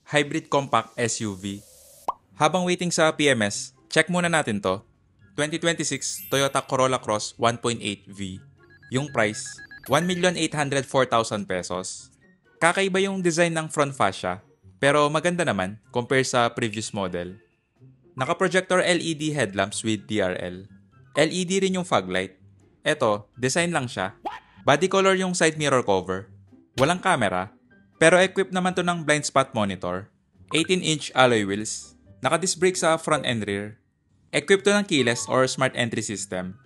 hybrid compact SUV. Habang waiting sa PMS, check muna natin to. 2026 Toyota Corolla Cross 1.8V. Yung price, 1,804,000 pesos. Kakaiba yung design ng front fascia, pero maganda naman compare sa previous model. Naka-projector LED headlamps with DRL. LED rin yung fog light. Eto, design lang siya. Body color yung side mirror cover. Walang camera, pero equipped naman to ng blind spot monitor. 18-inch alloy wheels. Naka-disc brake sa front and rear. Equipped to ng keyless or smart entry system.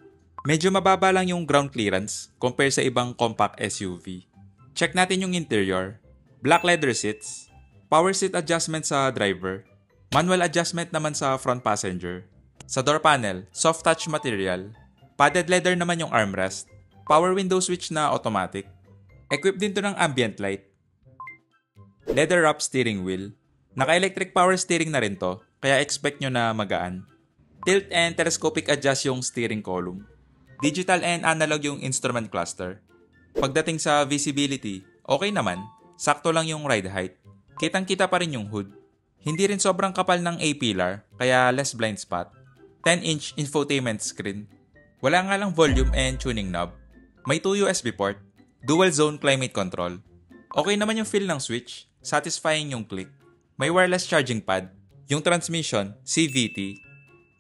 Medyo mababa lang yung ground clearance compare sa ibang compact SUV. Check natin yung interior. Black leather seats. Power seat adjustment sa driver. Manual adjustment naman sa front passenger. Sa door panel, soft touch material. Padded leather naman yung armrest. Power window switch na automatic. Equipped din to ng ambient light. Leather wrap steering wheel. Naka-electric power steering na rin to, kaya expect nyo na magaan. Tilt and telescopic adjust yung steering column. Digital and analog yung instrument cluster. Pagdating sa visibility, okay naman. Sakto lang yung ride height. Kitang-kita pa rin yung hood. Hindi rin sobrang kapal ng A-pillar, kaya less blind spot. 10-inch infotainment screen. Wala nga lang volume and tuning knob. May 2 USB port. Dual zone climate control. Okay naman yung feel ng switch. Satisfying yung click. May wireless charging pad. Yung transmission, CVT.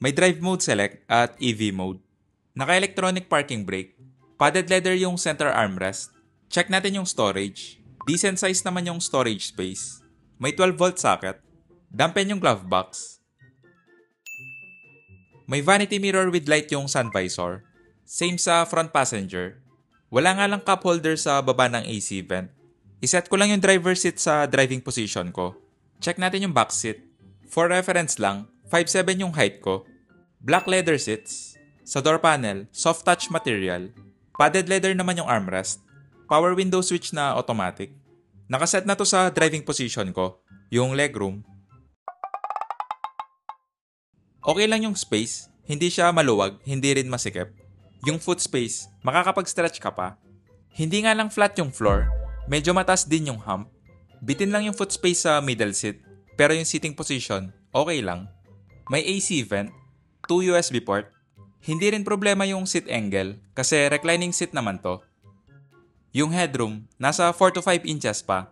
May drive mode select at EV mode. Naka-electronic parking brake. Padded leather yung center armrest. Check natin yung storage. Decent size naman yung storage space. May 12-volt socket. Dampen yung glove box. May vanity mirror with light yung sun visor. Same sa front passenger. Wala nga lang cup holder sa baba ng AC vent. Iset ko lang yung driver seat sa driving position ko. Check natin yung back seat. For reference lang, 5'7" yung height ko. Black leather seats. Sa door panel, soft touch material. Padded leather naman yung armrest. Power window switch na automatic. Nakaset na to sa driving position ko, yung legroom. Okay lang yung space, hindi siya maluwag, hindi rin masikip. Yung foot space, makakapag-stretch ka pa. Hindi nga lang flat yung floor, medyo mataas din yung hump. Bitin lang yung foot space sa middle seat, pero yung seating position, okay lang. May AC vent, 2 USB port. Hindi rin problema yung seat angle kasi reclining seat naman to. Yung headroom, nasa 4 to 5 inches pa.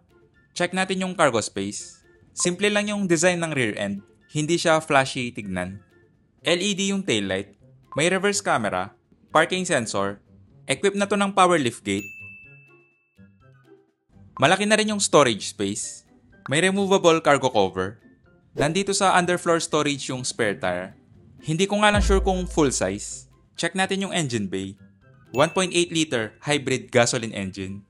Check natin yung cargo space. Simple lang yung design ng rear end, hindi siya flashy tignan. LED yung taillight, may reverse camera, parking sensor, equipped na to ng power liftgate. Malaki na rin yung storage space. May removable cargo cover. Nandito sa underfloor storage yung spare tire. Hindi ko nga lang sure kung full size. Check natin yung engine bay. 1.8 liter hybrid gasoline engine.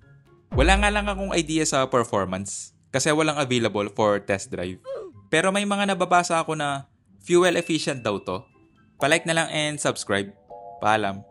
Wala nga lang akong idea sa performance kasi walang available for test drive. Pero may mga nababasa ako na fuel efficient daw to. Palike na lang and subscribe. Paalam.